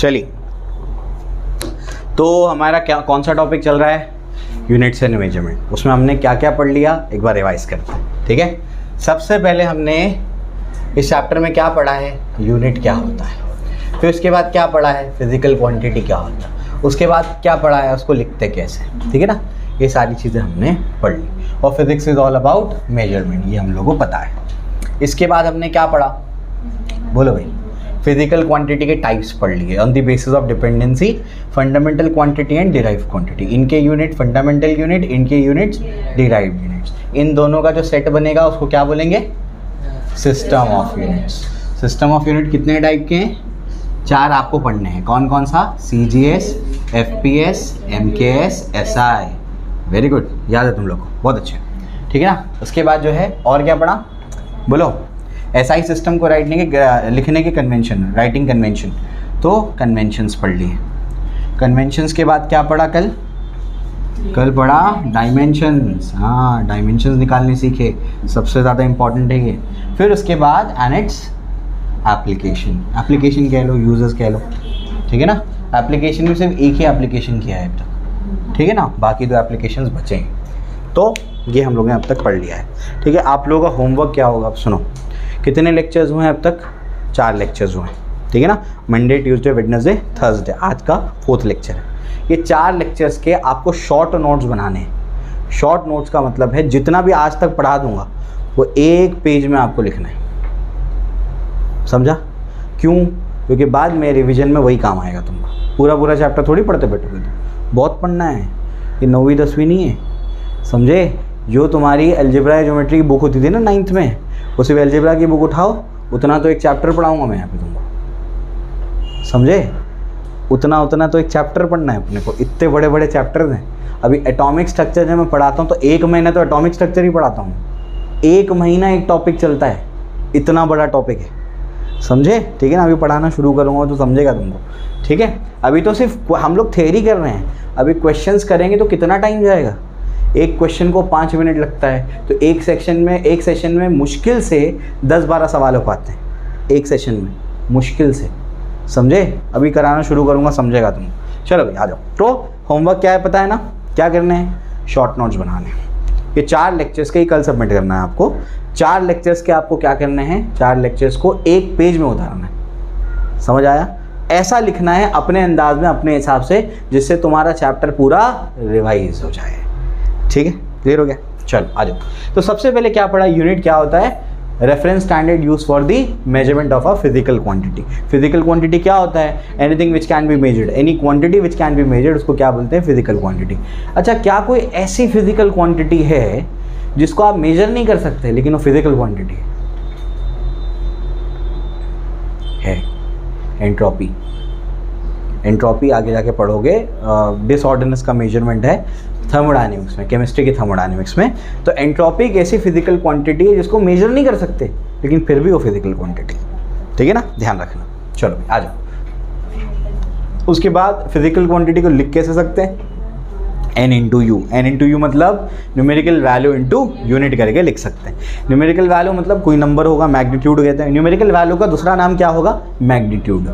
चलिए, तो हमारा क्या कौन सा टॉपिक चल रहा है? Units and measurement. उसमें हमने क्या क्या पढ़ लिया एक बार रिवाइज करते हैं, ठीक है। सबसे पहले हमने इस चैप्टर में क्या पढ़ा है? यूनिट क्या होता है। फिर उसके बाद क्या पढ़ा है? फिजिकल क्वांटिटी क्या होता है। उसके बाद क्या पढ़ा है? उसको लिखते कैसे, ठीक है ना। ये सारी चीज़ें हमने पढ़ ली। और physics is all about measurement, ये हम लोगों को पता है। इसके बाद हमने क्या पढ़ा? बोलो भाई। फिजिकल क्वांटिटी के टाइप्स पढ़ लिए on the basis of dependency, fundamental quantity and derived quantity. इनके यूनिट फंडामेंटल यूनिट, इनके यूनिट्स डिराइव्ड यूनिट्स। इन दोनों का जो सेट बनेगा उसको क्या बोलेंगे? System of units. System of unit कितने टाइप के हैं? 4 आपको पढ़ने हैं। कौन कौन सा? CGS, FPS, MKS, SI। Very good, याद है तुम लोग को, बहुत अच्छे, ठीक है ना। उसके बाद जो है और क्या पढ़ा? बोलो। SI सिस्टम को लिखने के कन्वेंशन, राइटिंग कन्वेंशन, तो कन्वेंशंस पढ़ लिए। कन्वेंशंस के बाद क्या पढ़ा? कल पढ़ा डायमेंशंस। हाँ, डायमेंशंस निकालने सीखे, सबसे ज़्यादा इंपॉर्टेंट है ये। फिर उसके बाद एंड इट्स एप्लीकेशन कह लो, यूजर्स कह लो, ठीक है ना। एप्लीकेशन में सिर्फ एक ही एप्लीकेशन किया है अब तक, ठीक है ना, बाकी 2 एप्लीकेशंस बचे हैं। तो ये हम लोगों ने अब तक पढ़ लिया है, ठीक है। आप लोगों का होमवर्क क्या होगा? अब सुनो, कितने लेक्चर्स हुए हैं अब तक? 4 लेक्चर्स हुए हैं, ठीक है ना। मंडे, ट्यूसडे, वेडनेसडे, थर्सडे, आज का 4th लेक्चर है। ये 4 लेक्चर्स के आपको शॉर्ट नोट्स बनाने हैं। शॉर्ट नोट्स का मतलब है जितना भी आज तक पढ़ा दूंगा वो 1 पेज में आपको लिखना है, समझा? क्यों? क्योंकि बाद में रिवीजन में वही काम आएगा तुमको। पूरा चैप्टर थोड़ी पढ़ते बैठोगे तुम, बहुत पढ़ना है। ये 9वीं 10वीं नहीं है, समझे। जो तुम्हारी अलजेब्रा ज्योमेट्री की बुक होती थी ना 9th में, वो सिर्फ अलजेब्रा की बुक उठाओ, उतना तो एक चैप्टर पढ़ाऊँगा मैं यहाँ पे तुमको, समझे। उतना तो एक चैप्टर पढ़ना है अपने को। इतने बड़े बड़े चैप्टर्स हैं। अभी एटॉमिक स्ट्रक्चर जब मैं पढ़ाता हूँ तो 1 महीना तो एटॉमिक स्ट्रक्चर ही पढ़ाता हूँ। 1 महीना एक टॉपिक चलता है, इतना बड़ा टॉपिक है, समझे, ठीक है ना। अभी पढ़ाना शुरू करूँगा तो समझेगा तुमको, ठीक है। अभी तो सिर्फ हम लोग थ्योरी कर रहे हैं, अभी क्वेश्चंस करेंगे तो कितना टाइम जाएगा? एक क्वेश्चन को 5 मिनट लगता है, तो एक सेशन में मुश्किल से 10-12 सवाल हो पाते हैं एक सेशन में, मुश्किल से, समझे। अभी कराना शुरू करूँगा, समझेगा तुम। चलो भाई आ जाओ। तो होमवर्क क्या है पता है ना? क्या करने हैं? शॉर्ट नोट्स बनाने हैं। ये 4 लेक्चर्स के ही कल सबमिट करना है आपको। 4 लेक्चर्स के आपको क्या करने हैं? 4 लेक्चर्स को 1 पेज में उतारना है, समझ आया? ऐसा लिखना है अपने अंदाज में, अपने हिसाब से, जिससे तुम्हारा चैप्टर पूरा रिवाइज हो जाए, ठीक है। क्लियर हो गया? चलो आ जाओ। तो सबसे पहले क्या पढ़ा? यूनिट क्या होता है? Reference standard use for the measurement of a physical quantity. Physical quantity क्या होता है? Anything which can be measured, any quantity which can be measured, उसको क्या बोलते हैं? Physical quantity. अच्छा, क्या कोई ऐसी फिजिकल क्वांटिटी है जिसको आप मेजर नहीं कर सकते लेकिन वो फिजिकल क्वांटिटी है? एंट्रोपी। एंट्रोपी आगे जाके पढ़ोगे, डिसऑर्डरनेस का मेजरमेंट है थर्मोडायनेमिक्स में, केमिस्ट्री की थर्मोडायनेमिक्स में। तो एंट्रोपी एक ऐसी फिजिकल क्वांटिटी है जिसको मेजर नहीं कर सकते लेकिन फिर भी वो फिजिकल क्वांटिटी, ठीक है ना, ध्यान रखना। चलो आ जाओ। उसके बाद फिजिकल क्वांटिटी को लिख कैसे सकते हैं? n into you. n into you मतलब न्यूमेरिकल वैल्यू इंटू यूनिट करके लिख सकते हैं। न्यूमेरिकल वैल्यू मतलब कोई नंबर होगा, मैग्नीट्यूड कहते हैं। न्यूमेरिकल वैल्यू का दूसरा नाम क्या होगा? मैग्नीट्यूड।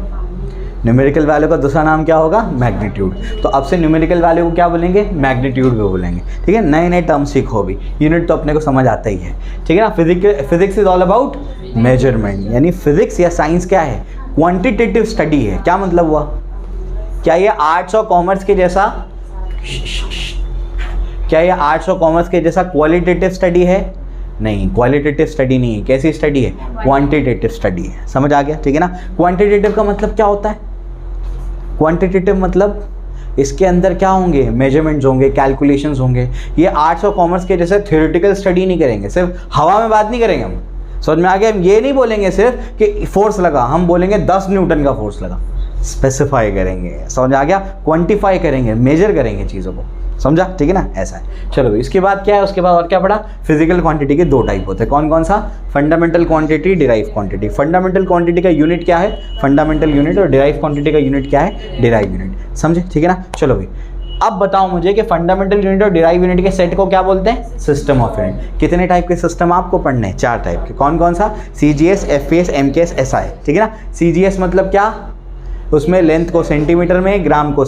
न्यूमेरिकल वैल्यू का दूसरा नाम क्या होगा? मैग्नीट्यूड। तो अब से न्यूमेरिकल वैल्यू को क्या बोलेंगे? मैग्नीट्यूड को बोलेंगे, ठीक है। नए नए टर्म सीखो भी, यूनिट तो अपने को समझ आता ही है, ठीक है ना। Physics is all about measurement, यानी फिजिक्स या साइंस क्या है? क्वांटिटेटिव स्टडी है। क्या मतलब हुआ? क्या ये आर्ट्स और कॉमर्स के जैसा क्वालिटेटिव स्टडी है? नहीं, क्वालिटेटिव स्टडी नहीं है। कैसी स्टडी है? क्वांटिटेटिव स्टडी है। समझ आ गया, ठीक है ना। क्वांटिटेटिव का मतलब क्या होता है? क्वांटिटेटिव मतलब इसके अंदर क्या होंगे? मेजरमेंट्स होंगे, कैलकुलेशंस होंगे। ये आर्ट्स और कॉमर्स के जैसे थ्योरेटिकल स्टडी नहीं करेंगे, सिर्फ हवा में बात नहीं करेंगे हम, समझ में आ गया। हम ये नहीं बोलेंगे सिर्फ कि फोर्स लगा, हम बोलेंगे 10 न्यूटन का फोर्स लगा, स्पेसिफाई करेंगे, समझ आ गया। क्वांटिफाई करेंगे, मेजर करेंगे चीज़ों को, समझा, ठीक है ना। ऐसा है। चलो इसके बाद क्या है? उसके बाद और क्या पढ़ा? फिजिकल क्वांटिटी के 2 टाइप होते हैं। कौन कौन सा? Fundamental quantity, derive quantity. Fundamental quantity का यूनिट क्या है? Fundamental unit. और डिराइव क्वांटिटी का यूनिट क्या है? डिराइव यूनिट, समझे, ठीक है ना। चलो भाई अब बताओ मुझे कि फंडामेंटल यूनिट और डिराइव यूनिट के सेट को क्या बोलते हैं? System of unit. कितने टाइप के सिस्टम आपको पढ़ने हैं? 4 टाइप के। कौन कौन सा? CGS, FPS, MKS, SI, ठीक है ना। CGS मतलब क्या? उसमें लेंथ को सेंटीमीटर में, ग्राम को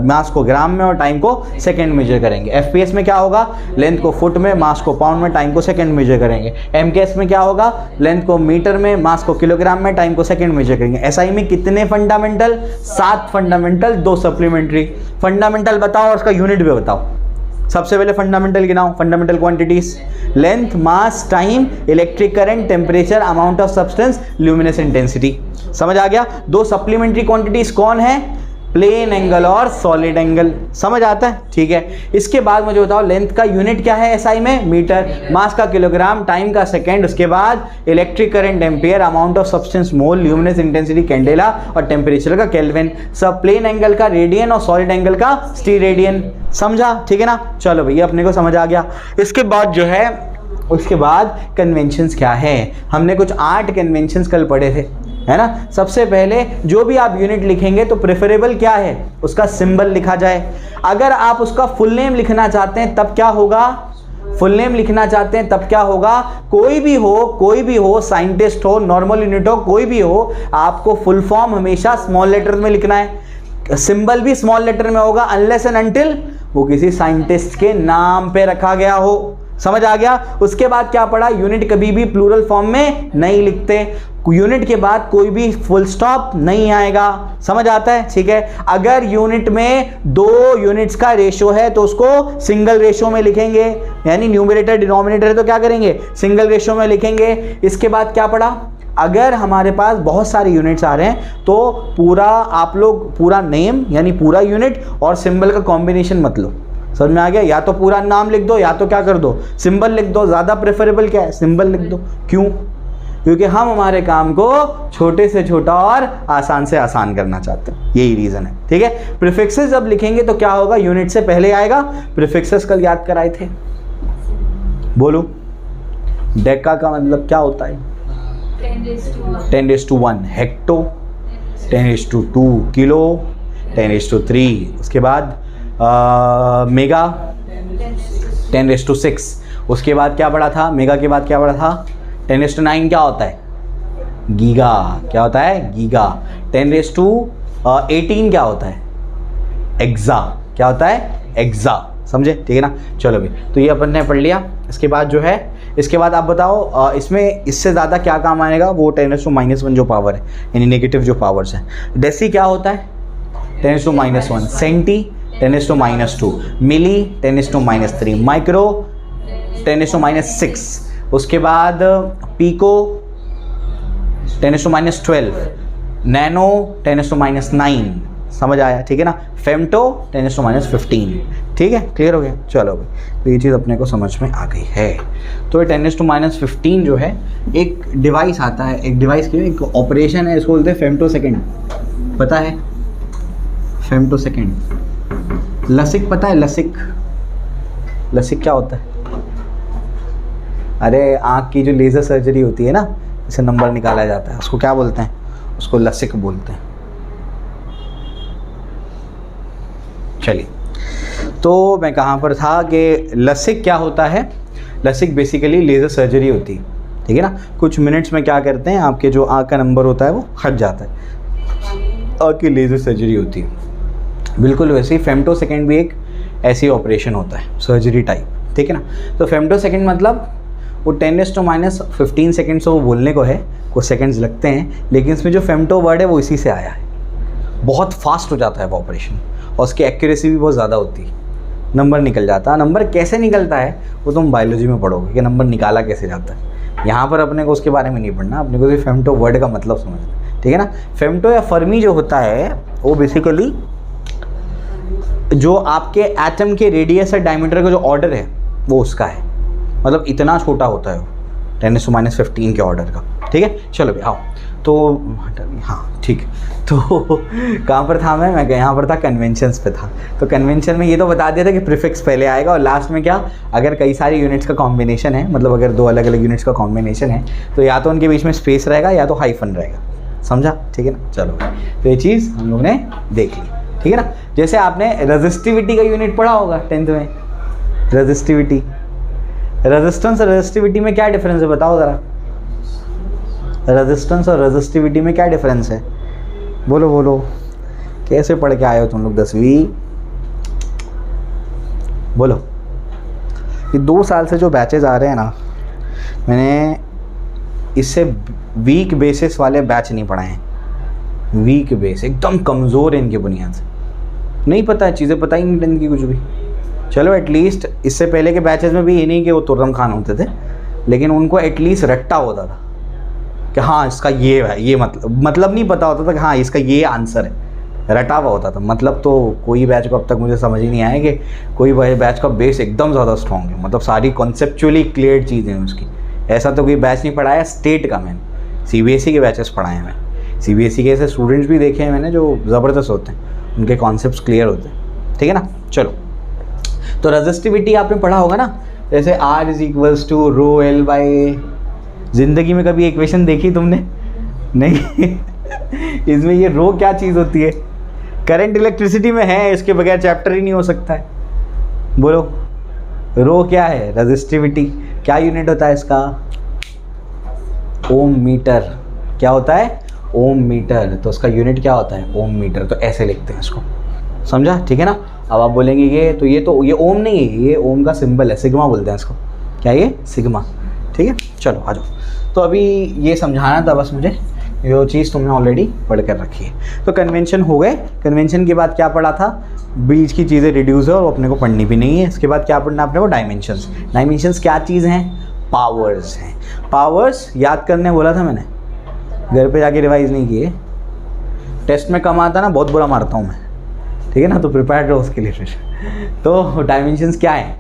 मास को ग्राम में और टाइम को सेकंड मेजर करेंगे। एफपीएस में क्या होगा, लेंथ को फुट में, मास को पाउंड में, टाइम को सेकंड मेजर करेंगे। एमकेएस में क्या होगा, लेंथ को मीटर में, मास को किलोग्राम में, टाइम को सेकंड मेजर करेंगे। एसआई में कितने फंडामेंटल, 7 फंडामेंटल, 2 सप्लीमेंट्री। फंडामेंटल बताओ और उसका यूनिट भी बताओ। सबसे पहले फंडामेंटल गिनाओ, fundamental quantities, length, mass, time, electric current, temperature, amount of substance, luminous intensity. समझ आ गया। 2 सप्लीमेंट्री क्वांटिटीज कौन है, प्लेन एंगल और सॉलिड एंगल। समझ आता है, ठीक है। इसके बाद मुझे बताओ लेंथ का यूनिट क्या है एसआई में, मीटर, मास का किलोग्राम, टाइम का सेकंड, उसके बाद electric current ampere, amount of substance mole, luminous intensity candela और टेम्परेचर का केल्विन। सब प्लेन एंगल का रेडियन और सॉलिड एंगल का स्टीरेडियन। समझा, ठीक है ना। चलो भैया अपने को समझ आ गया। इसके बाद जो है, उसके बाद कन्वेंशंस क्या है, हमने कुछ 8 कन्वेंशंस कल पढ़े थे, है ना। सबसे पहले जो भी आप यूनिट लिखेंगे तो प्रेफरेबल क्या है, उसका सिंबल लिखा जाए। अगर आप उसका फुल नेम लिखना चाहते हैं तब क्या होगा, फुल नेम लिखना चाहते हैं तब क्या होगा, कोई भी हो, साइंटिस्ट हो, नॉर्मल यूनिट हो, कोई भी हो, आपको फुल फॉर्म हमेशा स्मॉल लेटर में लिखना है। सिंबल भी स्मॉल लेटर में होगा अनलेस एंड अनटिल वो किसी साइंटिस्ट के नाम पे रखा गया हो। समझ आ गया। उसके बाद क्या पढ़ा, यूनिट कभी भी प्लूरल फॉर्म में नहीं लिखते, यूनिट के बाद कोई भी फुल स्टॉप नहीं आएगा। समझ आता है, ठीक है। अगर यूनिट में 2 यूनिट्स का रेशो है तो उसको सिंगल रेशो में लिखेंगे, यानी न्यूमरेटर डिनोमिनेटर है तो क्या करेंगे, सिंगल रेशो में लिखेंगे। इसके बाद क्या पढ़ा, अगर हमारे पास बहुत सारे यूनिट्स आ रहे हैं तो पूरा आप लोग पूरा नेम यानी पूरा यूनिट और सिंबल का कॉम्बिनेशन मत लो। समझ में आ गया। या तो पूरा नाम लिख दो या तो क्या कर दो, सिंबल लिख दो। ज़्यादा प्रेफरेबल क्या है, सिंबल लिख दो। क्यों, क्योंकि हम हमारे काम को छोटे से छोटा और आसान से आसान करना चाहते हैं, यही रीज़न है, ठीक है। प्रीफिक्सेस जब लिखेंगे तो क्या होगा, यूनिट से पहले आएगा। प्रीफिक्सेस कल याद कराए थे, बोलो। डेका का मतलब क्या होता है, 10⁻⁴ हेक्टो, 10⁻² किलो, 10⁻3। उसके बाद मेगा 10⁻6। उसके बाद क्या पढ़ा था, मेगा के बाद क्या पढ़ा था, 10⁻9 क्या होता है, गीगा। क्या होता है, गीगा। 10⁻18 क्या होता है, एक्सा। क्या होता है, एक्सा। समझे, ठीक है ना। चलो भाई, तो ये अपन ने पढ़ लिया। इसके बाद जो है, इसके बाद आप बताओ इसमें इससे ज़्यादा क्या काम आएगा, वो 10⁻⁻1 जो पावर है यानी नेगेटिव जो पावर्स है। डेसी क्या होता है, 10⁻⁻1। सेंटी 10⁻²। मिली 10⁻3। माइक्रो 10⁻6। उसके बाद पीको 10⁻12। नैनो 10⁻9। समझ आया, ठीक है ना। फेमटो 10⁻15। ठीक है, क्लियर हो गया। चलो भाई, तो ये चीज़ अपने को समझ में आ गई है। तो 10⁻15 जो है एक डिवाइस आता है, एक डिवाइस की एक ऑपरेशन है, इसको बोलते हैं फेमटो सेकेंड। पता है फेमटो सेकेंड। लसिक पता है, लसिक, लसिक क्या होता है, अरे आँख की जो लेज़र सर्जरी होती है ना, इसे नंबर निकाला जाता है, उसको क्या बोलते हैं, उसको लसिक बोलते हैं। चलिए, तो मैं कहाँ पर था कि लसिक क्या होता है। लसिक बेसिकली लेज़र सर्जरी होती है, ठीक है ना। कुछ मिनट्स में क्या करते हैं, आपके जो आँख का नंबर होता है वो हट जाता है, आँख की लेज़र सर्जरी होती है। बिल्कुल वैसे ही फेमटो सेकेंड भी एक ऐसी ऑपरेशन होता है, सर्जरी टाइप, ठीक है ना। तो फेमटो सेकेंड मतलब वो 10⁻15 सेकेंड्स वो बोलने को है, कुछ सेकेंड्स लगते हैं, लेकिन इसमें जो फेमटो वर्ड है वो इसी से आया है। बहुत फास्ट हो जाता है वो ऑपरेशन और उसकी एक्यूरेसी भी बहुत ज़्यादा होती है, नंबर निकल जाता है। नंबर कैसे निकलता है वो तुम बायोलॉजी में पढ़ोगे कि नंबर निकाला कैसे जाता है। यहाँ पर अपने को उसके बारे में नहीं पढ़ना, अपने को सिर्फ फेमटो वर्ड का मतलब समझना, ठीक है ना। फेमटो या फर्मी जो होता है वो बेसिकली जो आपके एटम के रेडियस और डायमीटर का जो ऑर्डर है वो उसका है, मतलब इतना छोटा होता है वो 10⁻15 के ऑर्डर का, ठीक है। चलो भाई आओ, तो हाँ ठीक, तो कहाँ पर था मैं यहाँ पर था कन्वेंशंस पे था। तो कन्वेंशन में ये तो बता दिया था कि प्रीफिक्स पहले आएगा और लास्ट में क्या, अगर कई सारी यूनिट्स का कॉम्बिनेशन है, मतलब अगर 2 अलग अलग यूनिट्स का कॉम्बिनेशन है तो या तो उनके बीच में स्पेस रहेगा या तो हाइफन रहेगा, समझा, ठीक है ना। चलो तो ये चीज़ हम लोग ने देख ली, ठीक है ना। जैसे आपने रेजिस्टिविटी का यूनिट पढ़ा होगा 10th में, रेजिस्टिविटी, रेजिस्टेंस और रेजिस्टिविटी में क्या डिफरेंस है बताओ ज़रा। रेजिस्टेंस और रेजिस्टिविटी में क्या डिफरेंस है, बोलो बोलो। कैसे पढ़ के आए हो तुम लोग 10वीं? बोलो। ये 2 साल से जो बैचेज आ रहे हैं ना, मैंने इससे वीक बेसिस वाले बैच नहीं पढ़ाए हैं। वीक बेस एकदम कमज़ोर है इनके बुनियाद से, नहीं पता है चीज़ें, पता ही नहीं टेंथ की कुछ भी। चलो एटलीस्ट इससे पहले के बैचेस में भी ये नहीं कि वो तुर्रम खान होते थे, लेकिन उनको एटलीस्ट रट्टा होता था कि हाँ इसका ये है, ये मतलब नहीं पता होता था कि हाँ इसका ये आंसर है, रटा हुआ होता था। मतलब तो कोई बैच को अब तक मुझे समझ ही नहीं आया कि कोई बैच का बेस एकदम ज़्यादा स्ट्रॉन्ग है, मतलब सारी कॉन्सेप्चुअली क्लियर चीज़ें हैं उसकी। ऐसा तो कोई बैच नहीं पढ़ाया स्टेट का, मैंने CBSE के बैचेस पढ़ाए हैं। मैं CBSE के ऐसे स्टूडेंट्स भी देखे हैं मैंने जो ज़बरदस्त होते हैं, उनके कॉन्सेप्ट्स क्लियर होते हैं, ठीक है ना। चलो, तो रेजिस्टिविटी आपने पढ़ा होगा ना, जैसे R = ρl/a। ज़िंदगी में कभी इक्वेशन देखी तुमने? नहीं। इसमें ये रो क्या चीज़ होती है? करंट इलेक्ट्रिसिटी में है, इसके बगैर चैप्टर ही नहीं हो सकता है। बोलो, रो क्या है? रेजिस्टिविटी। क्या यूनिट होता है इसका? ओम मीटर। क्या होता है? ओम मीटर। तो उसका यूनिट क्या होता है? ओम मीटर। तो ऐसे लिखते हैं इसको, समझा? ठीक है ना। अब आप बोलेंगे ये ओम नहीं है, ये ओम का सिंबल है, सिग्मा बोलते हैं इसको। क्या ये? सिग्मा। ठीक है, चलो आ जाओ। तो अभी ये समझाना था बस मुझे, जो चीज़ तुमने ऑलरेडी पढ़ कर रखी है। तो कन्वेंशन हो गए। कन्वेंशन के बाद क्या पढ़ा था? बीच की चीज़ें रिड्यूस है और अपने को पढ़नी भी नहीं है। इसके बाद क्या पढ़ना अपने को? डायमेंशंस। डायमेंशंस क्या चीज़ हैं? पावर्स हैं। पावर्स याद करने बोला था मैंने, घर पे जाके रिवाइज नहीं किए। टेस्ट में कम आता ना, बहुत बुरा मारता हूँ मैं, ठीक है ना। तो प्रिपेयर्ड रहो उसके लिए फिर। तो डायमेंशंस क्या है?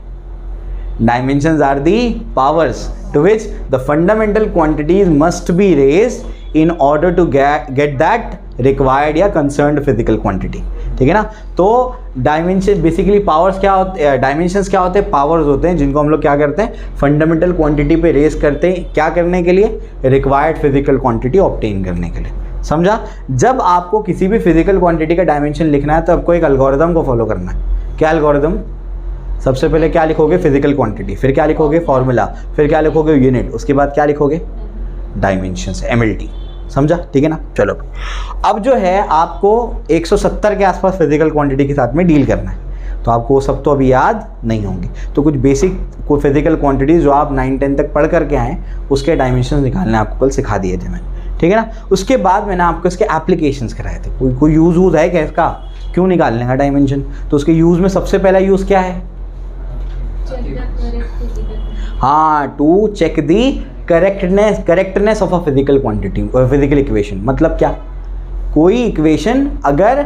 Dimensions are the powers to which the fundamental quantities must be raised in order to get that required या concerned physical quantity, ठीक है ना। तो डायमेंशन बेसिकली पावर्स क्या होते हैं? डायमेंशंस क्या होते हैं? पावर्स होते हैं जिनको हम लोग क्या करते हैं? फंडामेंटल क्वांटिटी पे रेज करते हैं। क्या करने के लिए? रिक्वायर्ड फिजिकल क्वांटिटी ऑब्टेन करने के लिए, समझा। जब आपको किसी भी फिजिकल क्वांटिटी का डायमेंशन लिखना है तो आपको एक एल्गोरिथम को फॉलो करना है। क्या एल्गोरिथम? सबसे पहले क्या लिखोगे? Physical quantity. फिर क्या लिखोगे? फॉर्मूला। फिर क्या लिखोगे? यूनिट। उसके बाद क्या लिखोगे? डायमेंशंस, MLT, समझा? ठीक है ना। चलो, अब जो है आपको 170 के आसपास फिजिकल क्वांटिटी के साथ में डील करना है। तो आपको वो सब तो अभी याद नहीं होंगे। तो कुछ बेसिक को फिजिकल क्वांटिटीज जो आप 9-10 तक पढ़ करके आए, उसके डायमेंशन निकालने आपको कल सिखा दिए थे मैंने, ठीक है ना। उसके बाद मैंने आपको इसके एप्लीकेशंस कराए थे। कोई यूज़ है क्या इसका? क्यों निकालने का डायमेंशन? तो उसके यूज़ में सबसे पहला यूज़ क्या है? हाँ, to check the correctness of a physical quantity, physical equation. मतलब क्या? कोई इक्वेशन अगर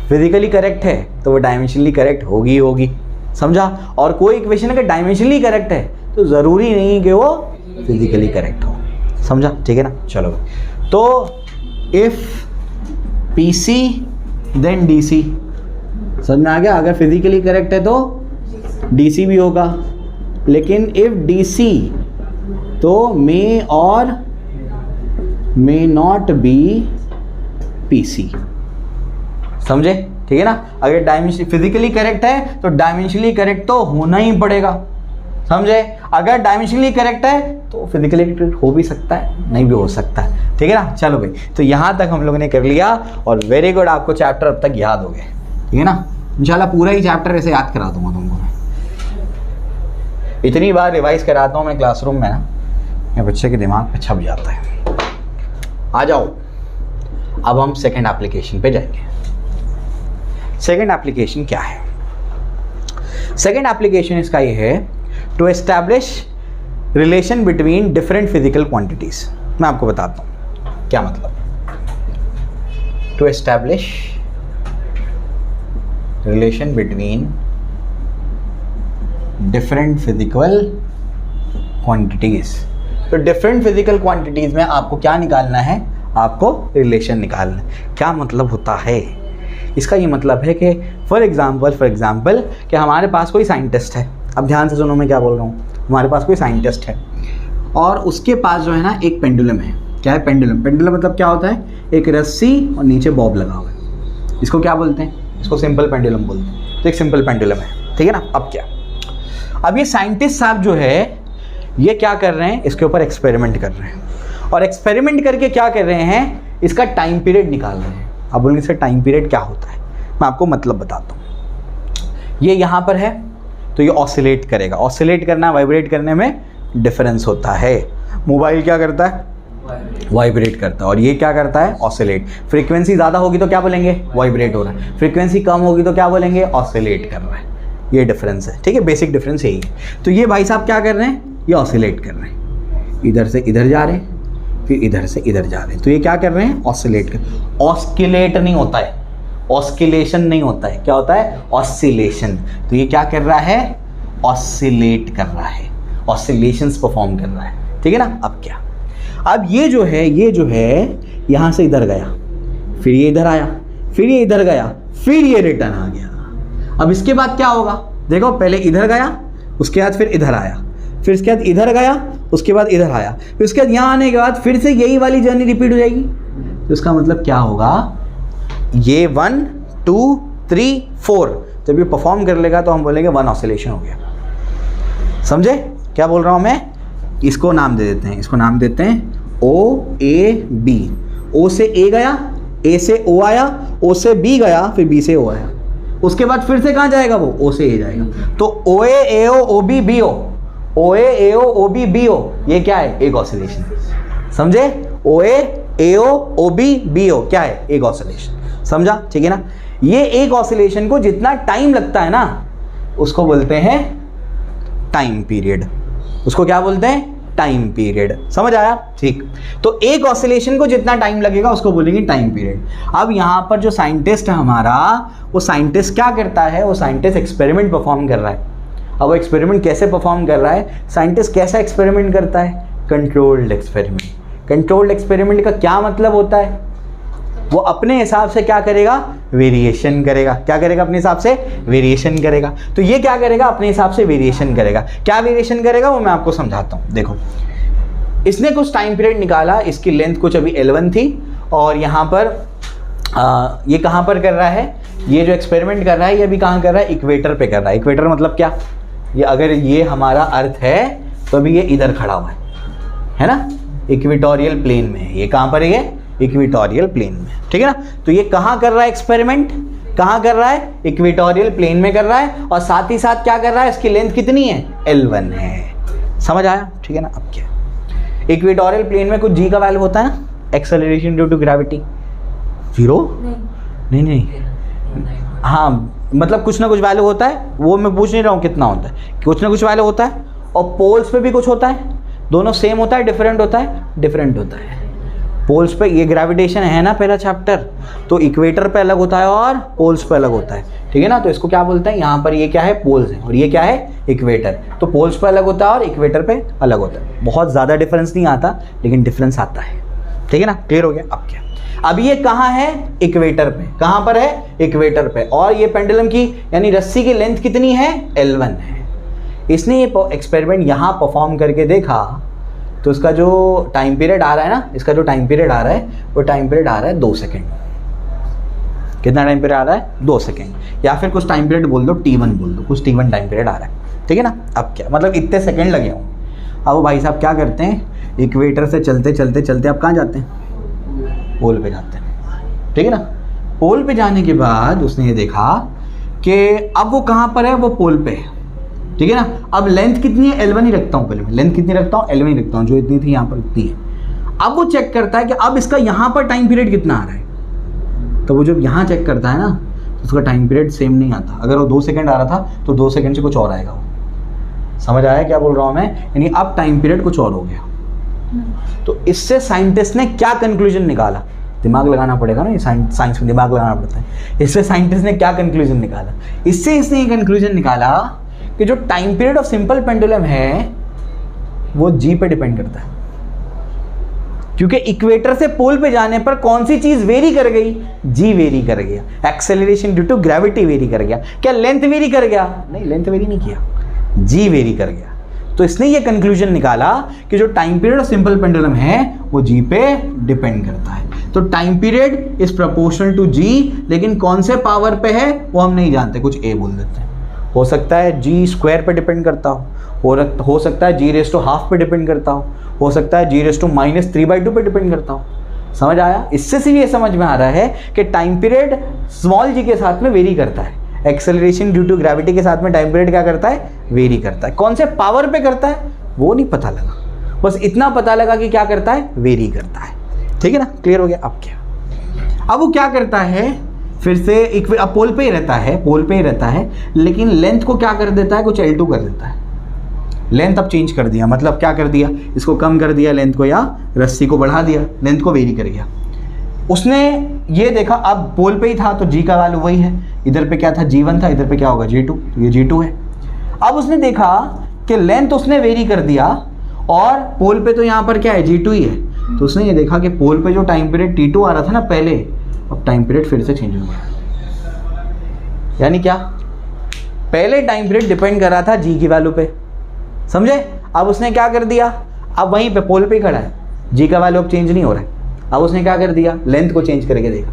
फिजिकली करेक्ट है तो वो डायमेंशनली करेक्ट होगी, समझा। और कोई इक्वेशन अगर डायमेंशनली करेक्ट है तो ज़रूरी नहीं कि वो फिजिकली करेक्ट हो, समझा? ठीक है ना। चलो, तो इफ़ PC देन DC, समझ में आ गया? अगर फिजिकली करेक्ट है तो DC भी होगा, लेकिन इफ़ DC तो मे और मे नॉट बी PC, समझे? ठीक है ना। अगर डायमेंशन फिजिकली करेक्ट है तो डायमेंशनली करेक्ट तो होना ही पड़ेगा, समझे। अगर डायमेंशनली करेक्ट है तो फिजिकली करेक्ट हो भी सकता है, नहीं भी हो सकता है, ठीक है ना। चलो भाई, तो यहाँ तक हम लोगों ने कर लिया और वेरी गुड, आपको चैप्टर अब तक याद हो गए, ठीक है ना। इंशाल्लाह पूरा ही चैप्टर ऐसे याद करा दूंगा तुमको मैं। इतनी बार रिवाइज कराता हूँ मैं क्लासरूम में ना, ये बच्चे के दिमाग पे छप जाता है। आ जाओ, अब हम सेकंड एप्लीकेशन पे जाएंगे। सेकंड एप्लीकेशन क्या है? सेकंड एप्लीकेशन इसका ये है, to establish relation between different physical quantities. मैं आपको बताता हूँ क्या मतलब। To establish relation between different physical quantities. तो डिफरेंट फिजिकल क्वांटिटीज में आपको क्या निकालना है? आपको रिलेशन निकालना है। क्या मतलब होता है इसका? ये मतलब है कि फॉर एग्जाम्पल कि हमारे पास कोई साइंटिस्ट है। अब ध्यान से सुनो मैं क्या बोल रहा हूँ। हमारे पास कोई साइंटिस्ट है और उसके पास जो है ना एक पेंडुलम है। क्या है पेंडुलम? पेंडुलम मतलब क्या होता है? एक रस्सी और नीचे बॉब लगा हुआ है। इसको क्या बोलते हैं? इसको सिंपल पेंडुलम बोलते हैं। तो एक सिंपल पेंडुलम है, ठीक है ना। अब क्या, अब ये साइंटिस्ट साहब जो है ये क्या कर रहे हैं? इसके ऊपर एक्सपेरिमेंट कर रहे हैं और एक्सपेरिमेंट करके क्या कर रहे हैं? इसका टाइम पीरियड निकाल रहे हैं। आप बोलेंगे सर टाइम पीरियड क्या होता है, मैं आपको मतलब बताता हूँ। ये यहाँ पर है तो ये ऑसिलेट करेगा, ऑसिलेट करना वाइब्रेट करने में डिफरेंस होता है। मोबाइल क्या करता है, वाइब्रेट करता है, और ये क्या करता है, ऑसिलेट। फ्रीक्वेंसी ज़्यादा होगी तो क्या बोलेंगे, वाइब्रेट हो रहा है, फ्रीक्वेंसी कम होगी तो क्या बोलेंगे, ऑसिलेट कर रहा है। ये डिफरेंस है, ठीक है, बेसिक डिफरेंस यही है। तो ये भाई साहब क्या कर रहे हैं, ये ऑसिलेट कर रहे हैं, इधर से इधर जा रहे हैं, फिर इधर से इधर जा रहे हैं, तो ये क्या कर रहे हैं, ऑसिलेट कर। ऑस्किलेट नहीं होता है, ऑस्किलेशन नहीं होता है, क्या होता है, ऑसिलेशन। तो ये क्या कर रहा है, ऑसिलेट कर रहा है, ऑसिलेशंस परफॉर्म कर रहा है, ठीक है ना। अब क्या, अब ये जो है यहाँ से इधर गया, फिर ये इधर आया, फिर ये इधर गया, फिर ये रिटर्न आ गया। अब इसके बाद क्या होगा, देखो पहले इधर गया, उसके बाद फिर इधर आया, फिर इसके बाद इधर गया, उसके बाद इधर आया, फिर उसके बाद यहाँ आने के बाद फिर से यही वाली जर्नी रिपीट हो जाएगी। तो इसका मतलब क्या होगा, ये 1 2 3 4 जब ये परफॉर्म कर लेगा तो हम बोलेंगे 1 ऑसिलेशन हो गया। समझे क्या बोल रहा हूँ मैं। इसको नाम दे देते हैं, इसको नाम देते हैं OAB। O से A गया, A से O आया, O से B गया, फिर B से O आया, उसके बाद फिर से कहाँ जाएगा वो, O से A जाएगा। तो OA AO OB BO, OA AO OB BO, ये क्या है, एक ऑसिलेशन। समझे, OA AO OB BO क्या है, एक ऑसिलेशन। समझा, ठीक है ना। ये एक ऑसिलेशन को जितना टाइम लगता है ना उसको बोलते हैं टाइम पीरियड। उसको क्या बोलते हैं, टाइम पीरियड। समझ आया, ठीक। तो एक ऑसिलेशन को जितना टाइम लगेगा उसको बोलेंगे टाइम पीरियड। अब यहाँ पर जो साइंटिस्ट है हमारा, वो साइंटिस्ट क्या करता है, वो साइंटिस्ट एक्सपेरिमेंट परफॉर्म कर रहा है। अब वो एक्सपेरिमेंट कैसे परफॉर्म कर रहा है, साइंटिस्ट कैसा एक्सपेरिमेंट करता है, कंट्रोल्ड एक्सपेरिमेंट। कंट्रोल्ड एक्सपेरिमेंट का क्या मतलब होता है, वो अपने हिसाब से क्या करेगा, वेरिएशन करेगा। क्या करेगा, अपने हिसाब से वेरिएशन करेगा। तो ये क्या करेगा, अपने हिसाब से वेरिएशन करेगा। क्या वेरिएशन करेगा वो मैं आपको समझाता हूँ। देखो, इसने कुछ टाइम पीरियड निकाला, इसकी लेंथ कुछ अभी L1 थी, और यहाँ पर ये कहाँ पर कर रहा है, ये जो एक्सपेरिमेंट कर रहा है ये अभी कहाँ कर रहा है, इक्वेटर पे कर रहा है। इक्वेटर मतलब क्या, ये अगर ये हमारा अर्थ है तो अभी ये इधर खड़ा हुआ है ना, इक्वेटोरियल प्लेन में है। ये कहाँ पर है, ये इक्वेटोरियल प्लेन में, ठीक है ना। तो ये कहाँ कर रहा है एक्सपेरिमेंट, कहाँ कर रहा है, इक्वेटोरियल प्लेन में कर रहा है, और साथ ही साथ क्या कर रहा है, इसकी लेंथ कितनी है, L1 है। समझ आया, ठीक है ना। अब क्या, इक्वेटोरियल प्लेन में कुछ g का वैल्यू होता है ना, एक्सेलरेशन ड्यू टू ग्रेविटी 0 नहीं, हाँ मतलब कुछ ना कुछ वैल्यू होता है, वो मैं पूछ नहीं रहा हूँ कितना होता है, कुछ ना कुछ वैल्यू होता है। और पोल्स पे भी कुछ होता है, दोनों सेम होता है, डिफरेंट होता है, डिफरेंट होता है। पोल्स पे ये ग्रेविटेशन है ना पहला चैप्टर, तो इक्वेटर पे अलग होता है और पोल्स पे अलग होता है, ठीक है ना। तो इसको क्या बोलते हैं, यहाँ पर ये क्या है, पोल्स है, और ये क्या है, इक्वेटर। तो पोल्स पे अलग होता है और इक्वेटर पे अलग होता है। बहुत ज़्यादा डिफरेंस नहीं आता, लेकिन डिफरेंस आता है, ठीक है ना। क्लियर हो गया। अब क्या, अब ये कहाँ है, इक्वेटर पे। कहाँ पर है, इक्वेटर पे। और ये पेंडुलम की यानी रस्सी की लेंथ कितनी है, L1 है। इसने ये एक्सपेरिमेंट यहाँ परफॉर्म करके देखा, तो इसका जो टाइम पीरियड आ रहा है ना, इसका जो टाइम पीरियड आ रहा है वो टाइम पीरियड आ रहा है 2 सेकेंड। कितना टाइम पीरियड आ रहा है, 2 सेकेंड, या फिर कुछ टाइम पीरियड बोल दो, T1 बोल दो, कुछ T1 टाइम पीरियड आ रहा है, ठीक है ना। अब क्या मतलब इतने सेकेंड लगे होंगे। अब वो भाई साहब क्या करते हैं, इक्वेटर से चलते चलते चलते अब कहाँ जाते हैं, पोल पे जाते हैं, ठीक है ना। पोल पे जाने के बाद उसने ये देखा कि अब वो कहाँ पर है, वो पोल पे है, ठीक है ना। अब लेंथ कितनी है, L1 ही रखता हूँ, पहले मैं लेंथ कितनी रखता हूँ, L1 ही रखता हूँ, जो इतनी थी यहाँ पर उतनी है। अब वो चेक करता है कि अब इसका यहाँ पर टाइम पीरियड कितना आ रहा है। तो वो जब यहाँ चेक करता है ना, तो उसका टाइम पीरियड सेम नहीं आता। अगर वो 2 सेकंड आ रहा था तो 2 सेकंड से कुछ और आएगा वो। समझ आया क्या बोल रहा हूँ मैं, यानी अब टाइम पीरियड कुछ और हो गया। तो इससे साइंटिस्ट ने क्या कंक्लूजन निकाला, दिमाग लगाना पड़ेगा ना, ये साइंस में दिमाग लगाना पड़ता है। इससे साइंटिस्ट ने क्या कंक्लूजन निकाला, इससे इसने ये कंक्लूजन निकाला कि जो time period of simple pendulum है वो जी पे डिपेंड करता है। क्योंकि इक्वेटर से पोल पे जाने पर कौन सी चीज वेरी कर गई, जी वेरी कर गया, acceleration due to gravity vary कर गया। क्या लेंथ वेरी कर गया, नहीं लेंथ वेरी नहीं किया, जी वेरी कर गया। तो इसने ये कंक्लूजन निकाला कि जो time period of simple pendulum है वो जी पे डिपेंड करता है। तो time period is proportional to g, लेकिन कौन से पावर पे है वो हम नहीं जानते, कुछ ए बोल देते हैं। हो सकता है जी स्क्वायर पे डिपेंड करता हो सकता है जी रेज़ टू हाफ पे डिपेंड करता हो सकता है जी रेज़ टू -3/2 पे डिपेंड करता हो। समझ आया? इससे सिर्फ ये समझ में आ रहा है कि टाइम पीरियड स्मॉल g के साथ में वेरी करता है, एक्सेलरेशन ड्यू टू ग्रेविटी के साथ में टाइम पीरियड क्या करता है, वेरी करता है। कौन से पावर पे करता है वो नहीं पता लगा, बस इतना पता लगा कि क्या करता है, वेरी करता है। ठीक है ना, क्लियर हो गया? अब क्या, अब वो क्या करता है, फिर से अब पोल पे ही रहता है, पोल पे ही रहता है, लेकिन लेंथ को क्या कर देता है, कुछ L2 कर देता है। लेंथ अब चेंज कर दिया, मतलब क्या कर दिया, इसको कम कर दिया लेंथ को, या रस्सी को बढ़ा दिया, लेंथ को वेरी कर गया। उसने ये देखा, अब पोल पे ही था तो g का वैल्यू वही है, इधर पे क्या था G1 था, इधर पे क्या होगा G2, तो ये G2 है। अब उसने देखा कि लेंथ उसने वेरी कर दिया और पोल पे तो यहाँ पर क्या है, G2 ही है, तो उसने ये देखा कि पोल पे जो टाइम पीरियड T2 आ रहा था ना पहले, अब टाइम पीरियड फिर से चेंज हो गया। यानी क्या, पहले टाइम पीरियड डिपेंड कर रहा था g की वैल्यू पे, समझे? अब उसने क्या कर दिया, अब वहीं पे पोल पे ही खड़ा है, g का वैल्यू अब चेंज नहीं हो रहा है। अब उसने क्या कर दिया, लेंथ को चेंज करके देखा।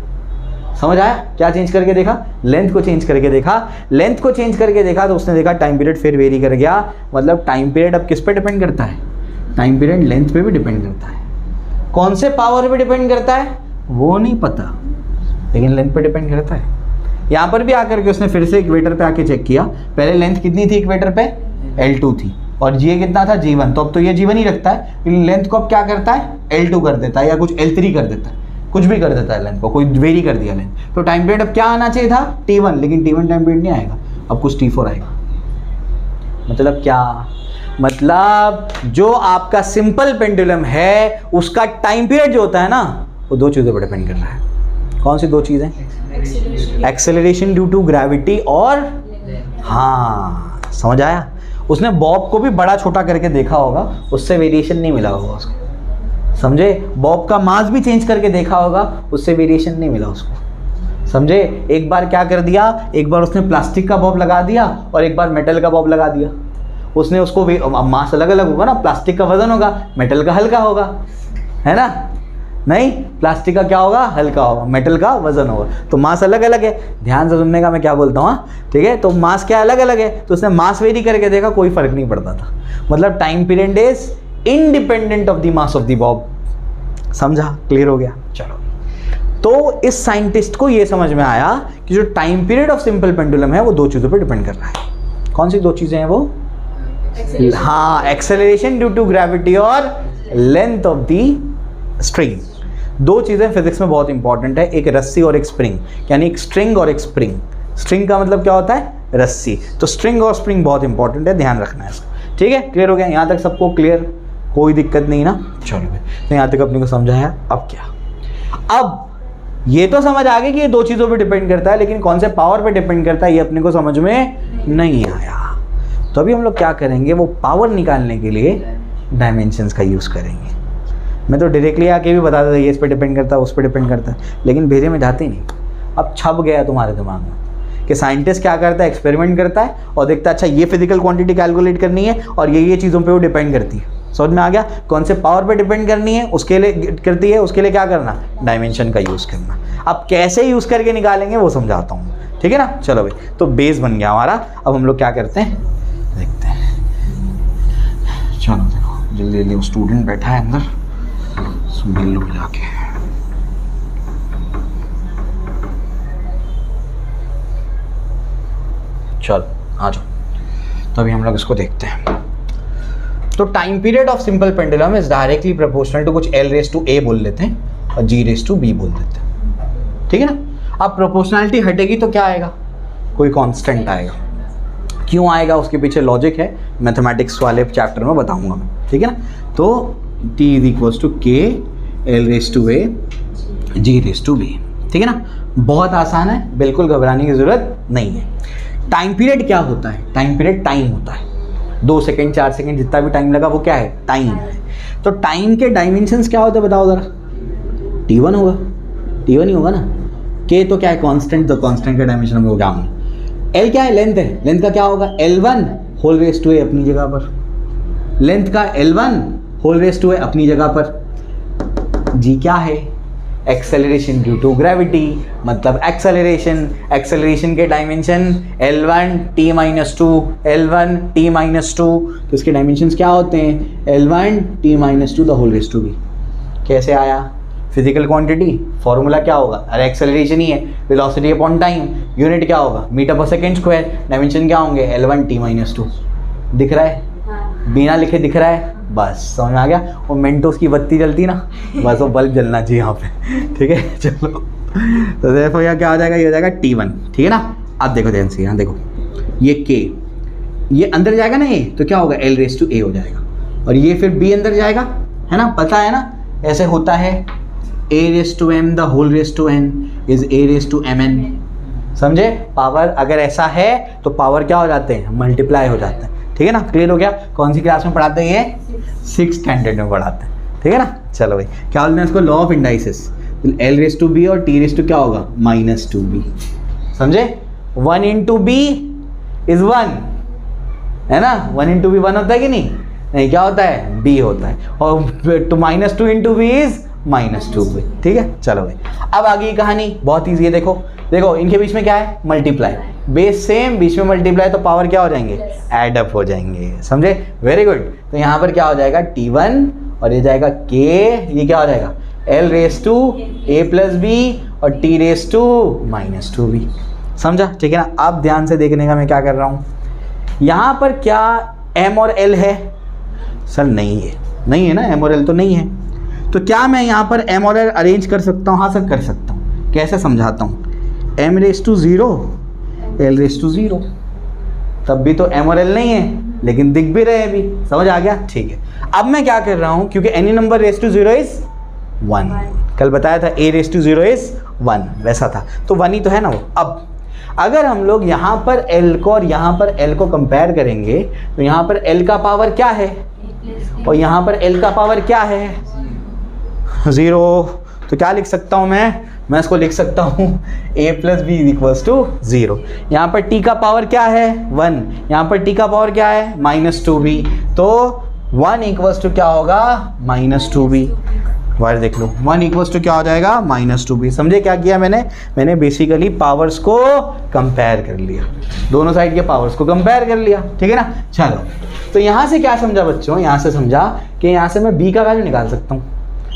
समझ आया? क्या चेंज करके देखा, लेंथ को चेंज करके देखा। लेंथ को चेंज करके देखा तो उसने देखा टाइम पीरियड फिर वेरी कर गया। मतलब टाइम पीरियड अब किस पे डिपेंड करता है, टाइम पीरियड लेंथ पे भी डिपेंड करता है। कौन से पावर पे डिपेंड करता है वो नहीं पता, लेकिन लेंथ पे डिपेंड करता है। यहाँ पर भी आकर के उसने फिर से इक्वेटर पे आके चेक किया, पहले लेंथ कितनी थी इक्वेटर पे, L2 थी, और ये कितना था G1, तो अब तो ये G1 ही रखता है, लेकिन लेंथ को अब क्या करता है, L2 कर देता है, या कुछ L3 कर देता है, कुछ भी कर देता है लेंथ को, कोई वेरी कर दिया लेंथ। तो टाइम पीरियड अब क्या आना चाहिए था, T1, लेकिन T1 टाइम पीरियड नहीं आएगा, अब कुछ T4 आएगा। मतलब क्या, मतलब जो आपका सिंपल पेंडुलम है उसका टाइम पीरियड जो होता है ना, वो दो चीज़ों पर डिपेंड कर रहा है। कौन सी दो चीज़ें, एक्सेलरेशन ड्यू टू ग्रेविटी और, हाँ समझ आया? उसने बॉब को भी बड़ा छोटा करके देखा होगा, उससे वेरिएशन नहीं मिला होगा उसको, समझे? बॉब का मास भी चेंज करके देखा होगा, उससे वेरिएशन नहीं मिला उसको, समझे? एक बार क्या कर दिया, एक बार उसने प्लास्टिक का बॉब लगा दिया और एक बार मेटल का बॉब लगा दिया। उसने उसको मास अलग अलग होगा ना, प्लास्टिक का वजन होगा, मेटल का हल्का होगा, है ना? नहीं, प्लास्टिक का क्या होगा, हल्का होगा, मेटल का वजन होगा, तो मास अलग अलग है। ध्यान से सुनने का मैं क्या बोलता हूँ, ठीक है? तो मास क्या अलग अलग है, तो उसने मास वेरी करके देखा, कोई फर्क नहीं पड़ता था। मतलब time period is independent of the mass of the Bob. समझा? क्लियर हो गया? चलो, तो इस साइंटिस्ट को ये समझ में आया कि जो time period of simple pendulum है वो दो चीज़ों पर डिपेंड कर रहा है। कौन सी दो चीज़ें हैं वो? हाँ, एक्सेलरेशन ड्यू टू ग्रेविटी और लेंथ ऑफ द स्ट्रिंग। दो चीज़ें फिजिक्स में बहुत इंपॉर्टेंट है, एक रस्सी और एक स्प्रिंग, यानी एक स्ट्रिंग और एक स्प्रिंग। स्ट्रिंग का मतलब क्या होता है, रस्सी, तो स्ट्रिंग और स्प्रिंग बहुत इंपॉर्टेंट है, ध्यान रखना है इसका। ठीक है, क्लियर हो गया? यहाँ तक सबको क्लियर, कोई दिक्कत नहीं ना? चलो भाई, तो यहाँ तक अपने को समझा है। अब क्या, अब ये तो समझ आ गई कि ये दो चीज़ों पे डिपेंड करता है, लेकिन कौन से पावर पे डिपेंड करता है ये अपने को समझ में नहीं आया। तो अभी हम लोग क्या करेंगे, वो पावर निकालने के लिए डायमेंशंस का यूज़ करेंगे। मैं तो डायरेक्टली आके भी बता देता ये इस पर डिपेंड करता है, उस पर डिपेंड करता है, लेकिन भेजे में जाते नहीं। अब छप गया तुम्हारे दिमाग में कि साइंटिस्ट क्या करता है, एक्सपेरिमेंट करता है और देखता है अच्छा ये फिजिकल क्वांटिटी कैलकुलेट करनी है और ये चीज़ों पे वो डिपेंड करती है। समझ में आ गया? कौन से पावर पे डिपेंड करनी है उसके लिए करती है, उसके लिए क्या करना, डायमेंशन का यूज़ करना। अब कैसे यूज़ करके निकालेंगे वो समझाता हूँ, ठीक है ना? चलो भाई, तो बेस बन गया हमारा। अब हम लोग क्या करते हैं, देखते हैं। चलो देखो, जल्दी जल्दी, वो स्टूडेंट बैठा है अंदर, मिल लो जाके। चल आ जाओ। तो अभी हम लोग इसको देखते हैं। तो time period of simple pendulum is directly proportional to कुछ L⁴A बोल लेते हैं और G⁵B बोल देते हैं, ठीक है ना? अब प्रोपोर्शनैलिटी हटेगी तो क्या आएगा, कोई कांस्टेंट आएगा। क्यों आएगा उसके पीछे लॉजिक है, मैथमेटिक्स वाले चैप्टर में बताऊंगा मैं, ठीक है ना? तो T = K L⁴A G⁵B, ठीक है ना? बहुत आसान है, बिल्कुल घबराने की ज़रूरत नहीं है। टाइम पीरियड क्या होता है, टाइम पीरियड टाइम होता है, 2 सेकेंड 4 सेकेंड जितना भी टाइम लगा वो क्या है, टाइम है। तो टाइम के डायमेंशंस क्या होते हैं बताओ ज़रा। T1 होगा, T1 ही होगा ना। K तो क्या है, कांस्टेंट, तो कांस्टेंट का डायमेंशन हमको क्या होगा। L क्या है, लेंथ है, लेंथ का क्या होगा, L1⁴A अपनी जगह पर, लेंथ का L1⁴A अपनी जगह पर। G क्या है, एक्सेलरेशन ड्यू टू ग्रेविटी, मतलब एक्सेलरेशन के डायमेंशन L1T-2 L1T-2, तो इसके डायमेंशंस क्या होते हैं, L1T-2 ⁴B। कैसे आया, फिजिकल क्वांटिटी, फॉर्मूला क्या होगा, अरे एक्सेलरेशन ही है, वेलोसिटी अपॉन टाइम, यूनिट क्या होगा मीटर पर सेकेंड स्क्वायर, डायमेंशन क्या होंगे L1 T-2। दिख रहा है, बिना लिखे दिख रहा है, बस समझ में आ गया। और मेंटोस की बत्ती जलती ना, बस वो बल्ब जलना चाहिए यहाँ पे, ठीक है। चलो तो देखो यहाँ क्या हो जाएगा, ये हो जाएगा T1, ठीक है ना। अब देखो ध्यान से, यहाँ देखो ये K, ये अंदर जाएगा ना, ये तो क्या होगा L⁴A हो जाएगा, और ये फिर B अंदर जाएगा, है ना, पता है ना ऐसे होता है, A⁴M the whole n is A⁴Mn, समझे। पावर अगर ऐसा है तो पावर क्या हो जाते हैं, मल्टीप्लाई हो जाते हैं, ठीक है ना। क्लियर हो गया। कौन सी क्लास में पढ़ाते हैं ये, 6th स्टैंडर्ड में पढ़ाते हैं, ठीक है ना। चलो भाई, क्या बोलते हैं इसको, लॉ ऑफ इंडाइसिस, L⁴B और T⁴ क्या होगा -2B, समझे। 1 × B इज 1, है ना, 1 × B 1 होता है कि नहीं, नहीं क्या होता है B होता है, और -2 × B इज -2B, ठीक है। चलो भाई, अब आगे की कहानी बहुत ईजी है। देखो देखो इनके बीच में क्या है, मल्टीप्लाई, बेस सेम, बीच में मल्टीप्लाई, तो पावर क्या हो जाएंगे, ऐड अप हो जाएंगे, समझे। Very good. तो यहाँ पर क्या हो जाएगा T1 और ये जाएगा K, ये क्या हो जाएगा L⁴A + B और T⁻²B, समझा, ठीक है ना। अब ध्यान से देखने का मैं क्या कर रहा हूँ, यहाँ पर क्या M और L है, सर नहीं है, नहीं है ना, M और L तो नहीं है, तो क्या मैं यहाँ पर M और L अरेंज कर सकता हूँ, हाँ सर कर सकता हूँ। कैसे समझाता हूँ, M⁴0 L⁴0, तब भी तो M और L नहीं है, लेकिन दिख भी रहे हैं अभी, समझ आ गया, ठीक है। अब मैं क्या कर रहा हूँ, क्योंकि एनी नंबर ⁻0 इज 1, कल बताया था A⁴0 इज 1, वैसा था, तो 1 ही तो है ना वो। अब अगर हम लोग यहाँ पर L को और यहाँ पर L को कंपेयर करेंगे, तो यहाँ पर L का पावर क्या है और यहाँ पर L का पावर क्या है, 0, तो क्या लिख सकता हूँ मैं इसको लिख सकता हूँ A + B = 0। यहाँ पर T का पावर क्या है 1, यहाँ पर T का पावर क्या है -2B, तो 1 = क्या होगा -2B। वायर देख लो, 1 = क्या हो जाएगा -2B। समझे क्या किया मैंने बेसिकली पावर्स को कंपेयर कर लिया, दोनों साइड के पावर्स को कंपेयर कर लिया, ठीक है ना। चलो तो यहाँ से क्या समझा बच्चों, यहाँ से समझा कि यहाँ से मैं B का वैल्यू निकाल सकता हूँ,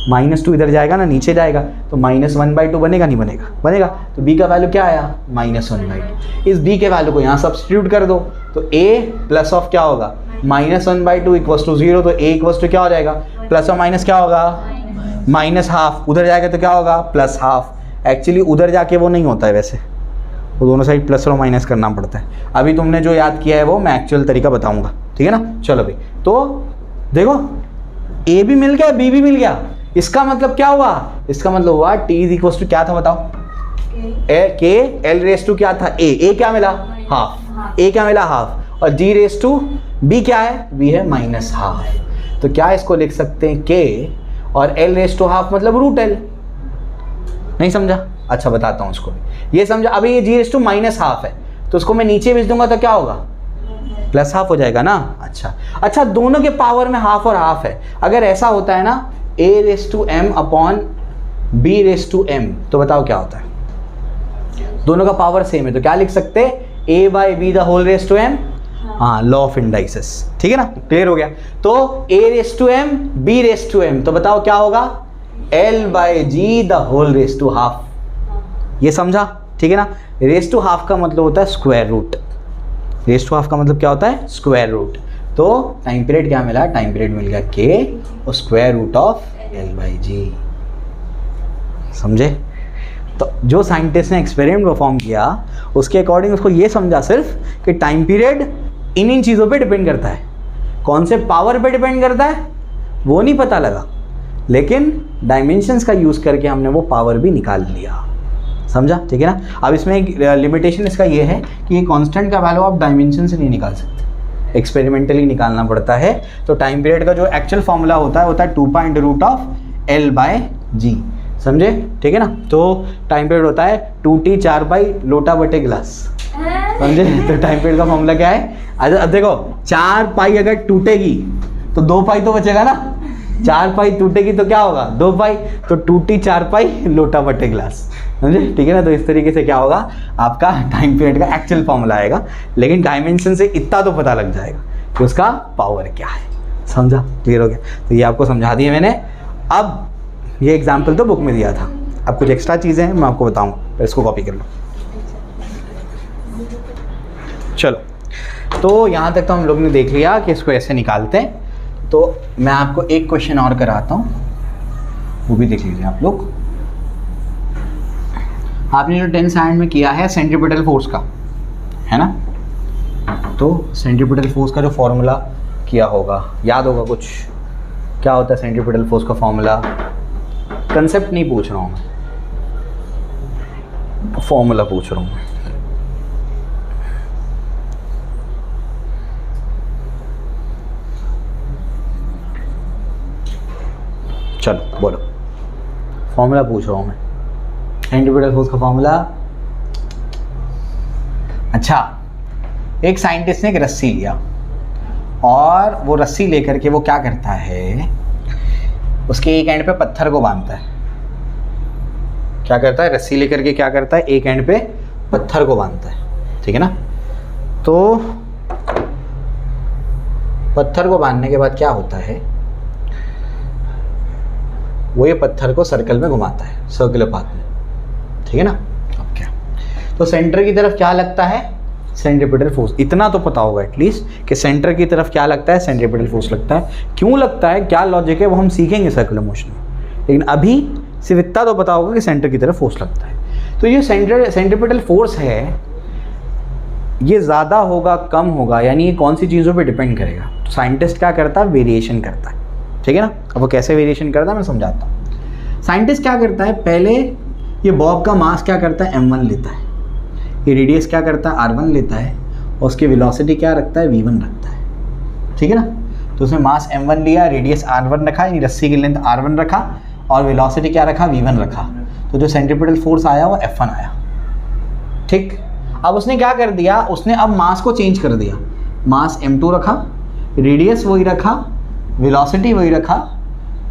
-2 इधर जाएगा ना, नीचे जाएगा, तो -1/2 बनेगा, नहीं बनेगा, बनेगा। तो B का वैल्यू क्या आया -1/2, इस B के वैल्यू को यहाँ सब्स्टिट्यूट कर दो, तो A प्लस ऑफ क्या होगा -1/2 = 0, तो A = क्या हो जाएगा, प्लस और माइनस क्या होगा -½ उधर जाएगा तो क्या होगा +½ एक्चुअली उधर जाके वो नहीं होता है, वैसे वो दोनों साइड प्लस और माइनस करना पड़ता है। अभी तुमने जो याद किया है वो मैं एक्चुअल तरीका बताऊंगा, ठीक है ना। चलो भाई, तो देखो A भी मिल गया, B भी मिल गया, इसका मतलब क्या हुआ, इसका मतलब हुआ T = क्या था बताओ, K L⁴ क्या था A क्या मिला ½ A क्या मिला ½ और G⁻B क्या है, B है -½ तो क्या इसको लिख सकते हैं K और L⁻½ मतलब √L, नहीं समझा। अच्छा बताता हूँ उसको, ये समझा। अभी ये G⁻−½ है, तो उसको मैं नीचे भेज दूंगा तो क्या होगा +½ हो जाएगा ना। अच्छा दोनों के पावर में ½ और ½ है, अगर ऐसा होता है ना A⁻M अपॉन B⁻M, तो बताओ क्या होता है, दोनों का पावर सेम है, तो क्या लिख सकते हैं A/B द होल m, हाँ लॉ ऑफ इंडाइसिस, ठीक है ना, क्लियर हो गया। तो A⁻M B⁻M, तो बताओ क्या होगा L/G द होल ½ ये समझा, ठीक है ना। ½ का मतलब होता है स्क्वायर रूट, ½ का मतलब क्या होता है स्क्वायर रूट। तो टाइम पीरियड क्या मिला, टाइम पीरियड मिल गया K और स्क्वायर रूट ऑफ L/G, समझे। तो जो साइंटिस्ट ने एक्सपेरिमेंट परफॉर्म किया उसके अकॉर्डिंग उसको ये समझा सिर्फ कि टाइम पीरियड इन चीज़ों पे डिपेंड करता है, कौन से पावर पे डिपेंड करता है वो नहीं पता लगा, लेकिन डायमेंशंस का यूज़ करके हमने वो पावर भी निकाल लिया, समझा, ठीक है ना। अब इसमें एक लिमिटेशन इसका ये है कि ये कांस्टेंट का वैल्यू आप डायमेंशन से नहीं निकाल सकते, एक्सपेरिमेंटली निकालना पड़ता है। तो टाइम पीरियड का जो एक्चुअल फॉर्मूला होता है 2.√L/G, समझे, ठीक है ना। तो टाइम पीरियड होता है 2T 4 लोटा बटे गिलास, समझे। तो टाइम पीरियड का फॉर्मूला क्या है, अच्छा देखो 4 पाई अगर टूटेगी तो 2 पाई तो बचेगा ना, 4 पाई टूटेगी तो क्या होगा 2 पाई, तो 2T 4 लोटा बटे गिलास, समझे, ठीक है ना। तो इस तरीके से क्या होगा आपका टाइम पीरियड का एक्चुअल फॉर्मूला आएगा, लेकिन डायमेंशन से इतना तो पता लग जाएगा कि उसका पावर क्या है, समझा, क्लियर हो गया। तो ये आपको समझा दिया मैंने। अब ये एग्जाम्पल तो बुक में दिया था, अब कुछ एक्स्ट्रा चीज़ें हैं मैं आपको बताऊँ, पर इसको कॉपी कर लो। चलो, तो यहाँ तक तो हम लोग ने देख लिया कि इसको ऐसे निकालते हैं। तो मैं आपको एक क्वेश्चन और कराता हूँ, वो भी देख लीजिए आप लोग। आपने जो 10th स्टैंडर्ड में किया है सेंट्रीपिटल फोर्स का, है ना, तो सेंट्रीपिटल फोर्स का जो फॉर्मूला किया होगा, याद होगा कुछ, क्या होता है सेंट्रीपिटल फोर्स का फॉर्मूला? कंसेप्ट नहीं पूछ रहा हूँ मैं, फॉर्मूला पूछ रहा हूँ मैं। चलो बोलो, फॉर्मूला पूछ रहा हूँ मैं, सेंट्रीपिटल फोर्स का फॉर्मूला। अच्छा, एक साइंटिस्ट ने एक रस्सी लिया और वो रस्सी लेकर के वो क्या करता है, उसके एक एंड पे पत्थर को बांधता है। क्या करता है? रस्सी लेकर के क्या करता है, एक एंड पे पत्थर को बांधता है, ठीक है ना। तो पत्थर को बांधने के बाद क्या होता है, वो ये पत्थर को सर्कल में घुमाता है, सर्कुलर पाथ में, ठीक है ना। अब क्या, तो सेंटर की तरफ क्या लगता है, सेंट्रीपिटल फोर्स। इतना तो पता होगा एटलीस्ट कि सेंटर की तरफ क्या लगता है, सेंट्रीपिटल फोर्स लगता है। क्यों लगता है, क्या लॉजिक है, वो हम सीखेंगे सर्कुलर मोशन में, लेकिन अभी सिर्फ इतना तो पता होगा कि सेंटर की तरफ फोर्स लगता है। तो ये सेंट्रीपिटल फोर्स है, ये ज़्यादा होगा कम होगा, यानी ये कौन सी चीज़ों पे डिपेंड करेगा। तो साइंटिस्ट क्या करता है, वेरिएशन करता है, ठीक है ना। अब वो कैसे वेरिएशन करता है मैं समझाता हूँ। साइंटिस्ट क्या करता है, पहले ये बॉब का मास क्या करता है, m1 लेता है, ये रेडियस क्या करता है, r1 लेता है, और उसकी वेलोसिटी क्या रखता है, v1 रखता है, ठीक है ना। तो उसने मास m1 लिया, रेडियस r1 रखा, यानी रस्सी की लेंथ r1 रखा, और वेलोसिटी क्या रखा, v1 रखा। तो जो सेंट्रीपिटल फोर्स आया वो F1 आया, ठीक। अब उसने क्या कर दिया, उसने अब मास को चेंज कर दिया, मास m2 रखा, रेडियस वही रखा, वेलोसिटी वही रखा,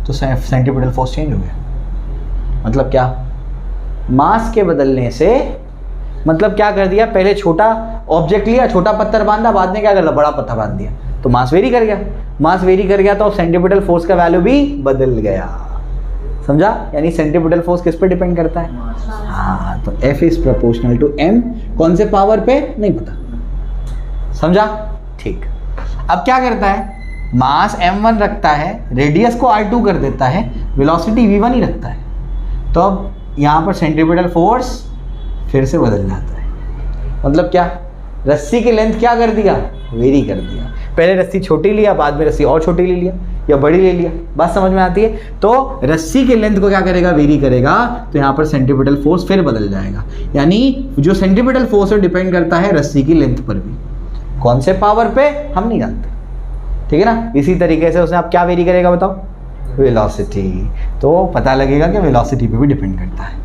तो सेंट्रीपिटल फोर्स चेंज हो गया। मतलब क्या, मास के बदलने से, मतलब क्या कर दिया, पहले छोटा ऑब्जेक्ट लिया, छोटा पत्थर बांधा, बाद में क्या कर दिया, बड़ा पत्थर बांध दिया, तो मास वेरी कर गया। मास वेरी कर गया तो सेंट्रीपिटल फोर्स का वैल्यू भी बदल गया, समझा। यानी सेंट्रीपिटल फोर्स किस पे डिपेंड करता है, हाँ, तो F is proportional to M, कौन से पावर पे नहीं पता, समझा, ठीक। अब क्या करता है, मास m1 रखता है, रेडियस को r2 कर देता है, वेलोसिटी v1 ही रखता है, तो अब यहाँ पर सेंट्रीपिटल फोर्स फिर से बदल जाता है। मतलब क्या, रस्सी की लेंथ क्या कर दिया, वेरी कर दिया। पहले रस्सी छोटी लिया, बाद में रस्सी और छोटी ले लिया या बड़ी ले लिया, बात समझ में आती है। तो रस्सी की लेंथ को क्या करेगा, वेरी करेगा, तो यहाँ पर सेंट्रीपिटल फोर्स फिर बदल जाएगा। यानी जो सेंट्रीपिटल फोर्स है डिपेंड करता है रस्सी की लेंथ पर भी, कौन से पावर पे हम नहीं जानते, ठीक है ना। इसी तरीके से उसने आप क्या वेरी करेगा बताओ, वेलोसिटी, तो पता लगेगा कि वेलोसिटी पे भी डिपेंड करता है,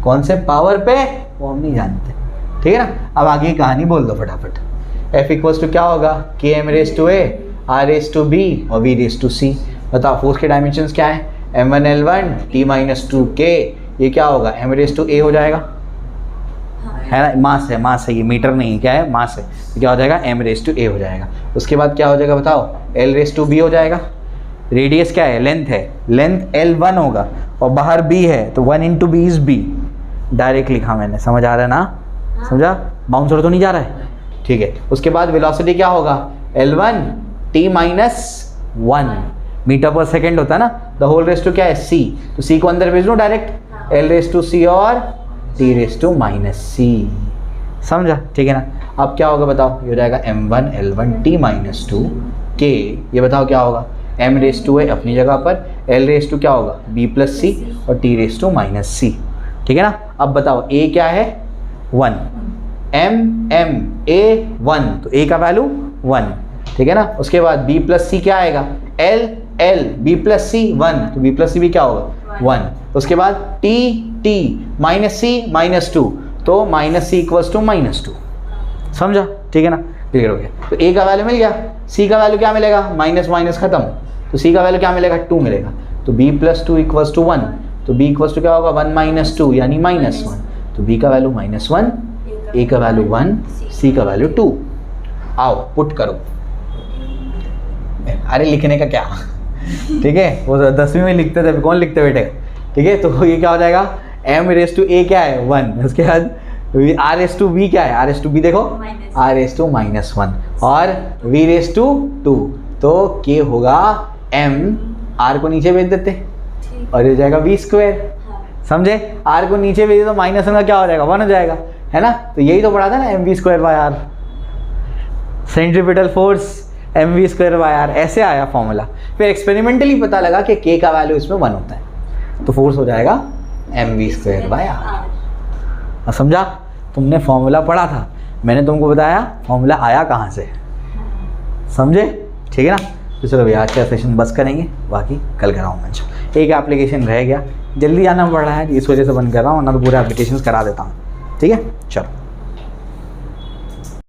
कौन से पावर पे वो हम नहीं जानते, ठीक है ना। अब आगे की कहानी बोल दो फटाफट। F इक्वल्स टू क्या होगा, km raise to a, r raise to b और v रेज टू c। बताओ फोर्स के डायमेंशंस क्या है, m1 l1 t-2k, ये क्या होगा, m रेज टू a हो जाएगा, है ना, मास है, मास है, ये मीटर नहीं है, क्या है, मास है, तो क्या हो जाएगा, m रेज टू a हो जाएगा। उसके बाद क्या हो जाएगा बताओ, l रेज टू b हो जाएगा। रेडियस क्या है, लेंथ है, लेंथ l1 होगा और बाहर b है, तो 1 into B is b, direct लिखा मैंने, समझ आ रहा है ना, समझा, बाउंसर तो नहीं जा रहा है, ठीक है। उसके बाद वेलोसिटी क्या होगा, l1 t-1 मीटर पर सेकेंड होता है ना, द होल रेज टू क्या है, c, तो c को अंदर भेज लो direct, l raise to c और t रेज टू -c, समझा, ठीक है ना। अब क्या होगा बताओ, ये हो जाएगा m1 l1 t-2k, ये बताओ क्या होगा, m रेज टू a अपनी जगह पर, l रेज टू क्या होगा, b प्लस c और t रेज टू -c, ठीक है ना। अब बताओ a क्या है, 1, m a 1, तो a का वैल्यू 1, ठीक है ना। उसके बाद b प्लस c क्या आएगा, l b प्लस c 1, तो b प्लस c भी क्या होगा 1। उसके बाद t माइनस c -2, तो माइनस c इक्वल्स टू -2, समझा, ठीक है ना, क्लियर हो गया। तो a का वैल्यू मिल गया, c का वैल्यू क्या मिलेगा, माइनस माइनस खत्म, तो c का वैल्यू क्या मिलेगा, 2 मिलेगा, तो b प्लस 2 इक्वल्स टू 1, तो b इक्वल्स टू क्या होगा, 1 - 2 यानी -1, तो b का वैल्यू -1, a का वैल्यू 1, c का वैल्यू 2। आओ पुट करो, अरे लिखने का क्या, ठीक है, वो 10वीं में लिखते थे, कौन लिखते बैठेगा, ठीक है, तो ये क्या हो जाएगा, m रेस टू a क्या है 1, उसके बाद r रेस टू b क्या है, r रेस टू b देखो r रेस टू -1 और v रेस टू 2, तो k होगा m, r को नीचे भेज देते और ये जाएगा v स्क्वायर, समझे, r को नीचे भेजे तो -1 का क्या हो जाएगा 1 हो जाएगा, है ना। तो यही तो पढ़ा था ना mv²/r, सेंट्रीपिटल फोर्स mv²/r, ऐसे आया फॉर्मूला। फिर एक्सपेरिमेंटली पता लगा कि k का वैल्यू इसमें 1 होता है, तो फोर्स हो जाएगा mv²/r। समझा, तुमने फॉर्मूला पढ़ा था, मैंने तुमको बताया फॉर्मूला आया कहाँ से, समझे, ठीक है ना। तो चलो भैया आज का सेशन बस करेंगे, बाकी कल कराऊँ मैं। एक एप्लीकेशन रह गया, जल्दी आना पड़ रहा है इस वजह से बंद कर रहा हूँ, ना तो पूरे एप्लीकेशन करा देता हूँ, ठीक है, चलो।